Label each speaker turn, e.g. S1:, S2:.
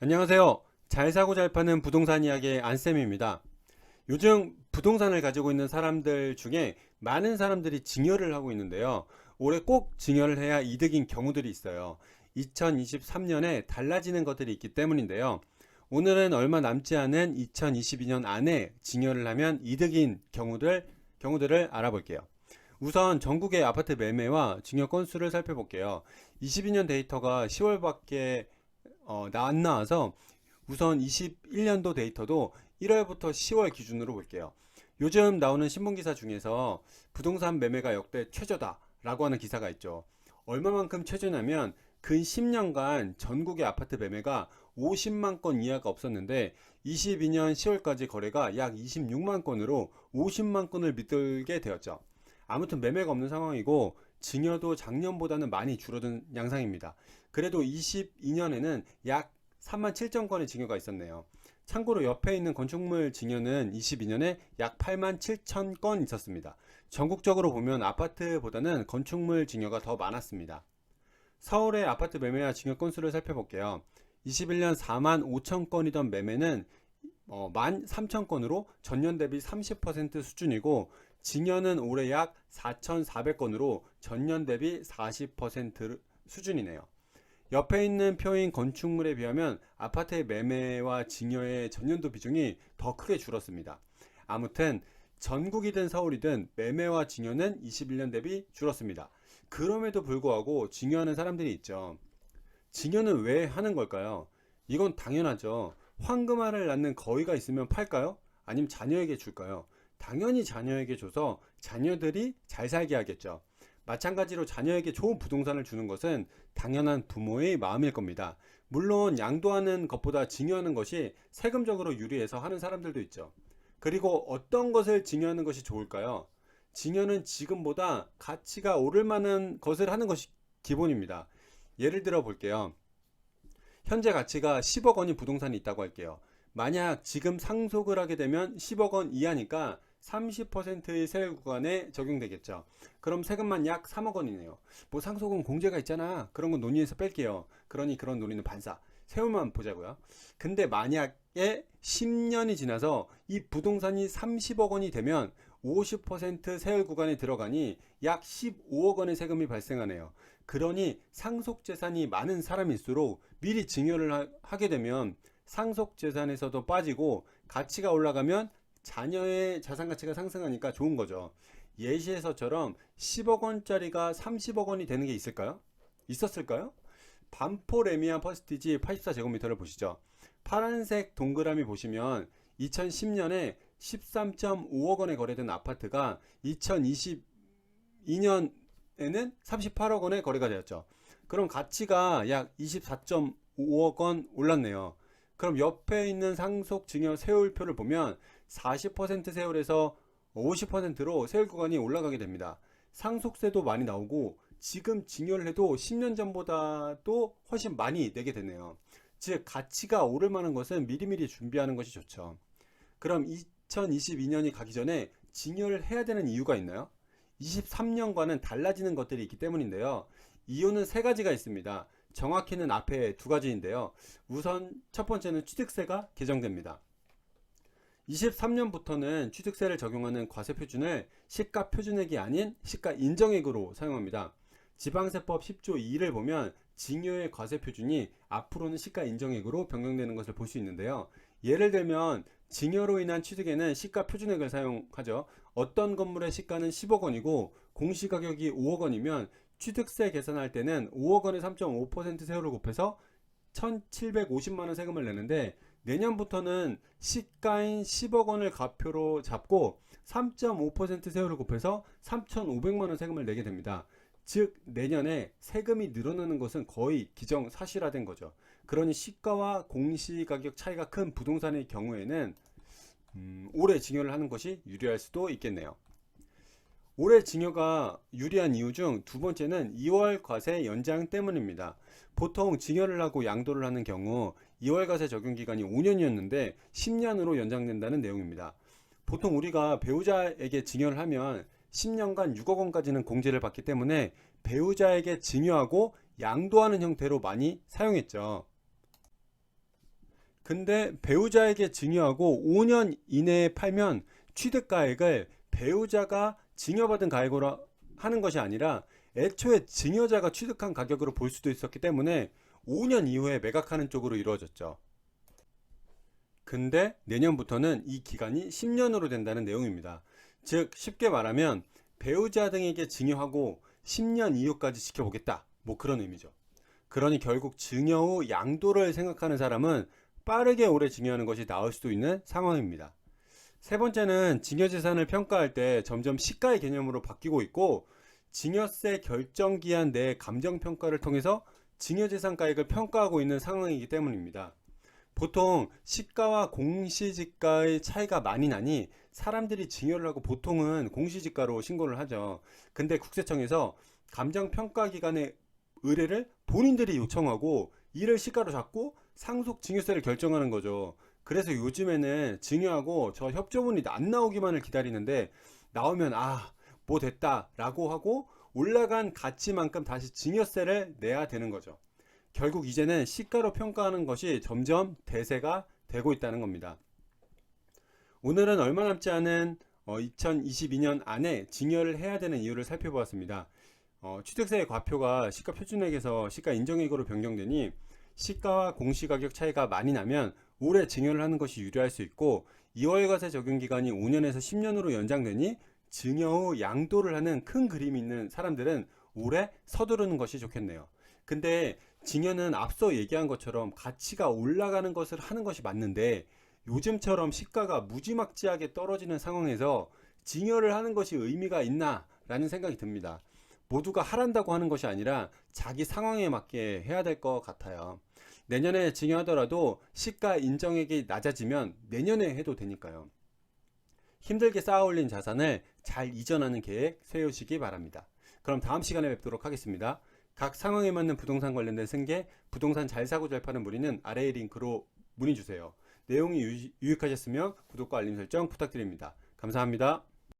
S1: 안녕하세요. 잘 사고 잘 파는 부동산 이야기의 안쌤입니다. 요즘 부동산을 가지고 있는 사람들 중에 많은 사람들이 증여를 하고 있는데요. 올해 꼭 증여를 해야 이득인 경우들이 있어요. 2023년에 달라지는 것들이 있기 때문인데요. 오늘은 얼마 남지 않은 2022년 안에 증여를 하면 이득인 경우들을 알아볼게요. 우선 전국의 아파트 매매와 증여 건수를 살펴볼게요. 22년 데이터가 10월밖에 안 나와서 우선 21년도 데이터도 1월부터 10월 기준으로 볼게요. 요즘 나오는 신문기사 중에서 부동산 매매가 역대 최저다 라고 하는 기사가 있죠. 얼마만큼 최저냐면 근 10년간 전국의 아파트 매매가 50만 건 이하가 없었는데 22년 10월까지 거래가 약 26만 건으로 50만 건을 밑돌게 되었죠. 아무튼 매매가 없는 상황이고 증여도 작년보다는 많이 줄어든 양상입니다. 그래도 22년에는 약 3만 7천 건의 증여가 있었네요. 참고로 옆에 있는 건축물 증여는 22년에 약 8만 7천 건 있었습니다. 전국적으로 보면 아파트보다는 건축물 증여가 더 많았습니다. 서울의 아파트 매매와 증여 건수를 살펴볼게요. 21년 4만 5천 건이던 매매는 1만 3천 건으로 전년 대비 30% 수준이고 증여는 올해 약 4,400건으로 전년 대비 40% 수준이네요. 옆에 있는 표인 건축물에 비하면 아파트의 매매와 증여의 전년도 비중이 더 크게 줄었습니다. 아무튼 전국이든 서울이든 매매와 증여는 21년 대비 줄었습니다. 그럼에도 불구하고 증여하는 사람들이 있죠. 증여는 왜 하는 걸까요? 이건 당연하죠. 황금알을 낳는 거위가 있으면 팔까요? 아니면 자녀에게 줄까요? 당연히 자녀에게 줘서 자녀들이 잘 살게 하겠죠. 마찬가지로 자녀에게 좋은 부동산을 주는 것은 당연한 부모의 마음일 겁니다. 물론 양도하는 것보다 증여하는 것이 세금적으로 유리해서 하는 사람들도 있죠. 그리고 어떤 것을 증여하는 것이 좋을까요? 증여는 지금보다 가치가 오를 만한 것을 하는 것이 기본입니다. 예를 들어 볼게요. 현재 가치가 10억 원인 부동산이 있다고 할게요. 만약 지금 상속을 하게 되면 10억 원 이하니까 30%의 세율 구간에 적용되겠죠. 그럼 세금만 약 3억 원이네요. 뭐 상속은 공제가 있잖아. 그런 건 논의해서 뺄게요. 그러니 그런 논의는 반사. 세율만 보자고요. 근데 만약에 10년이 지나서 이 부동산이 30억 원이 되면 50% 세율 구간에 들어가니 약 15억 원의 세금이 발생하네요. 그러니 상속 재산이 많은 사람일수록 미리 증여를 하게 되면 상속 재산에서도 빠지고 가치가 올라가면 자녀의 자산 가치가 상승하니까 좋은 거죠. 예시에서처럼 10억 원짜리가 30억 원이 되는 게 있을까요? 있었을까요? 반포 레미안 퍼스티지 84제곱미터를 보시죠. 파란색 동그라미 보시면 2010년에 13.5억 원에 거래된 아파트가 2022년에는 38억 원에 거래가 되었죠. 그럼 가치가 약 24.5억 원 올랐네요. 그럼 옆에 있는 상속 증여 세율표를 보면 40% 세율에서 50%로 세율 구간이 올라가게 됩니다. 상속세도 많이 나오고 지금 증여를 해도 10년 전보다도 훨씬 많이 내게 되네요. 즉 가치가 오를 만한 것은 미리미리 준비하는 것이 좋죠. 그럼 2022년이 가기 전에 증여를 해야 되는 이유가 있나요? 23년과는 달라지는 것들이 있기 때문인데요. 이유는 세 가지가 있습니다. 정확히는 앞에 두 가지인데요. 우선 첫 번째는 취득세가 개정됩니다. 23년부터는 취득세를 적용하는 과세표준을 시가표준액이 아닌 시가인정액으로 사용합니다. 지방세법 10조 2를 보면 증여의 과세표준이 앞으로는 시가인정액으로 변경되는 것을 볼 수 있는데요. 예를 들면 증여로 인한 취득에는 시가표준액을 사용하죠. 어떤 건물의 시가는 10억 원이고 공시가격이 5억 원이면 취득세 계산할 때는 5억 원에 3.5% 세율을 곱해서 1,750만 원 세금을 내는데 내년부터는 시가인 10억 원을 가표로 잡고 3.5% 세율을 곱해서 3,500만 원 세금을 내게 됩니다. 즉 내년에 세금이 늘어나는 것은 거의 기정사실화된 거죠. 그러니 시가와 공시가격 차이가 큰 부동산의 경우에는 올해 증여를 하는 것이 유리할 수도 있겠네요. 올해 증여가 유리한 이유 중 두 번째는 2월 과세 연장 때문입니다. 보통 증여를 하고 양도를 하는 경우 2월 과세 적용 기간이 5년이었는데 10년으로 연장된다는 내용입니다. 보통 우리가 배우자에게 증여를 하면 10년간 6억 원까지는 공제를 받기 때문에 배우자에게 증여하고 양도하는 형태로 많이 사용했죠. 근데 배우자에게 증여하고 5년 이내에 팔면 취득가액을 배우자가 증여받은 가액으로 하는 것이 아니라 애초에 증여자가 취득한 가격으로 볼 수도 있었기 때문에 5년 이후에 매각하는 쪽으로 이루어졌죠. 근데 내년부터는 이 기간이 10년으로 된다는 내용입니다. 즉 쉽게 말하면 배우자 등에게 증여하고 10년 이후까지 지켜보겠다, 뭐 그런 의미죠. 그러니 결국 증여 후 양도를 생각하는 사람은 빠르게 오래 증여하는 것이 나을 수도 있는 상황입니다. 세 번째는 증여재산을 평가할 때 점점 시가의 개념으로 바뀌고 있고, 증여세 결정기한 내 감정평가를 통해서 증여재산가액을 평가하고 있는 상황이기 때문입니다. 보통 시가와 공시지가의 차이가 많이 나니 사람들이 증여를 하고 보통은 공시지가로 신고를 하죠. 근데 국세청에서 감정평가기관의 의뢰를 본인들이 요청하고 이를 시가로 잡고 상속 증여세를 결정하는 거죠. 그래서 요즘에는 증여하고 저 협조문이 안 나오기만을 기다리는데, 나오면 뭐 됐다 라고 하고 올라간 가치만큼 다시 증여세를 내야 되는 거죠. 결국 이제는 시가로 평가하는 것이 점점 대세가 되고 있다는 겁니다. 오늘은 얼마 남지 않은 2022년 안에 증여를 해야 되는 이유를 살펴보았습니다. 취득세의 과표가 시가 표준액에서 시가 인정액으로 변경되니 시가와 공시가격 차이가 많이 나면 올해 증여를 하는 것이 유리할 수 있고, 2월과세 적용기간이 5년에서 10년으로 연장되니 증여 후 양도를 하는 큰 그림이 있는 사람들은 올해 서두르는 것이 좋겠네요. 근데 증여는 앞서 얘기한 것처럼 가치가 올라가는 것을 하는 것이 맞는데, 요즘처럼 시가가 무지막지하게 떨어지는 상황에서 증여를 하는 것이 의미가 있나 라는 생각이 듭니다. 모두가 하란다고 하는 것이 아니라 자기 상황에 맞게 해야 될 것 같아요. 내년에 증여하더라도 시가 인정액이 낮아지면 내년에 해도 되니까요. 힘들게 쌓아 올린 자산을 잘 이전하는 계획 세우시기 바랍니다. 그럼 다음 시간에 뵙도록 하겠습니다. 각 상황에 맞는 부동산 관련된 승계, 부동산 잘 사고 잘 파는 문의는 아래의 링크로 문의 주세요. 내용이 유익하셨으면 구독과 알림 설정 부탁드립니다. 감사합니다.